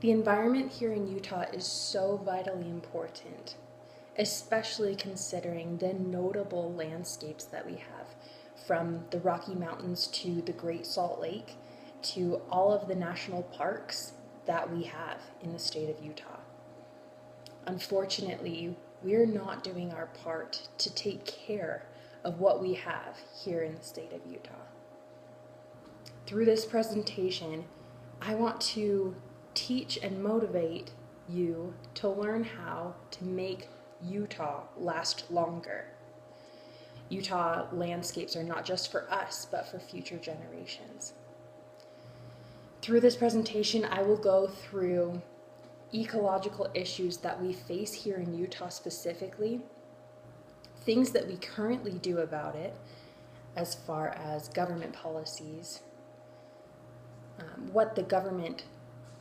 The environment here in Utah is so vitally important, especially considering the notable landscapes that we have, from the Rocky Mountains to the Great Salt Lake to all of the national parks that we have in the state of Utah. Unfortunately, we're not doing our part to take care of what we have here in the state of Utah. Through this presentation, I want to teach and motivate you to learn how to make Utah last longer. Utah landscapes are not just for us, but for future generations. Through this presentation, I will go through ecological issues that we face here in Utah specifically, things that we currently do about it as far as government policies, what the government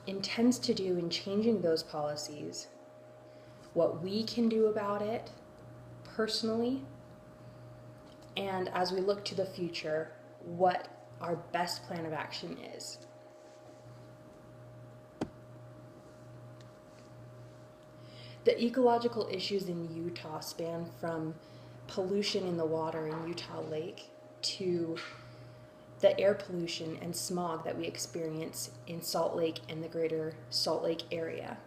intends to do in changing those policies, what we can do about it personally, and as we look to the future, what our best plan of action is. The ecological issues in Utah span from pollution in the water in Utah Lake to the air pollution and smog that we experience in Salt Lake and the greater Salt Lake area.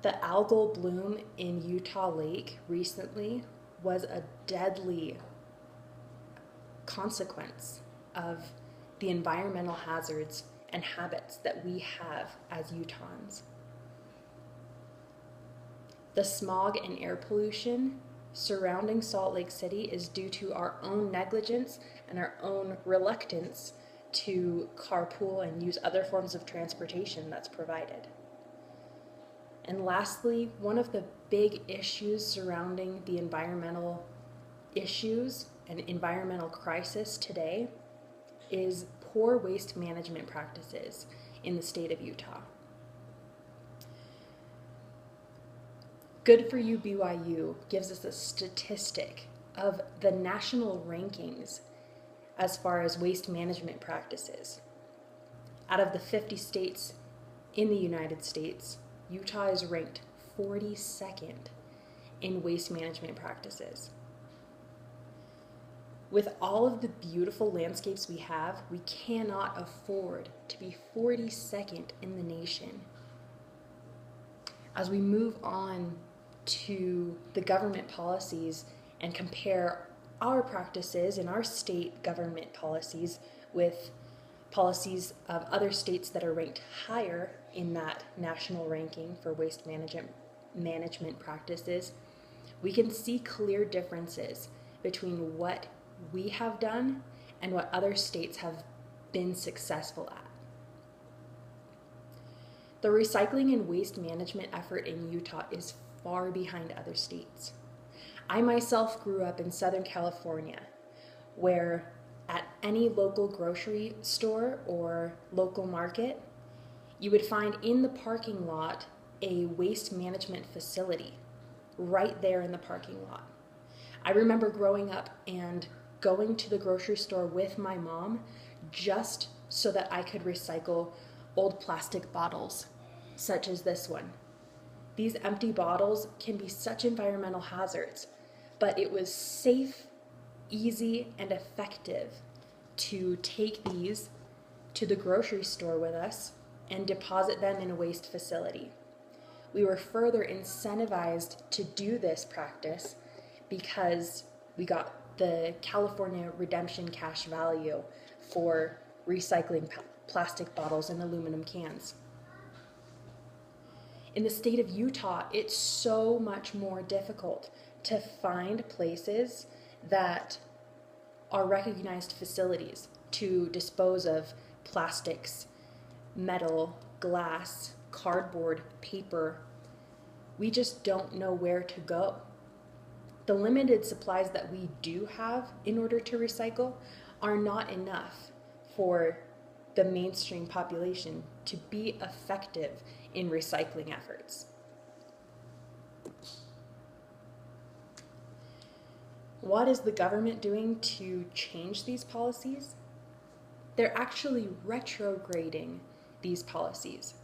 The algal bloom in Utah Lake recently was a deadly consequence of the environmental hazards and habits that we have as Utahns. The smog and air pollution surrounding Salt Lake City is due to our own negligence and our own reluctance to carpool and use other forms of transportation that's provided. And lastly, one of the big issues surrounding the environmental issues and environmental crisis today is poor waste management practices in the state of Utah. Good for You BYU gives us a statistic of the national rankings as far as waste management practices. Out of the 50 states in the United States, Utah is ranked 42nd in waste management practices. With all of the beautiful landscapes we have, we cannot afford to be 42nd in the nation. As we move on to the government policies and compare our practices and our state government policies with policies of other states that are ranked higher in that national ranking for waste management practices, we can see clear differences between what we have done and what other states have been successful at. The recycling and waste management effort in Utah is far behind other states. I myself grew up in Southern California, where at any local grocery store or local market, you would find in the parking lot a waste management facility right there in the parking lot. I remember growing up and going to the grocery store with my mom just so that I could recycle old plastic bottles, such as this one. These empty bottles can be such environmental hazards, but it was safe, easy, and effective to take these to the grocery store with us and deposit them in a waste facility. We were further incentivized to do this practice because we got the California Redemption Cash Value for recycling plastic bottles and aluminum cans. In the state of Utah, it's so much more difficult to find places that are recognized facilities to dispose of plastics, metal, glass, cardboard, paper. We just don't know where to go. The limited supplies that we do have in order to recycle are not enough for the mainstream population to be effective in recycling efforts. What is the government doing to change these policies? They're actually retrograding these policies.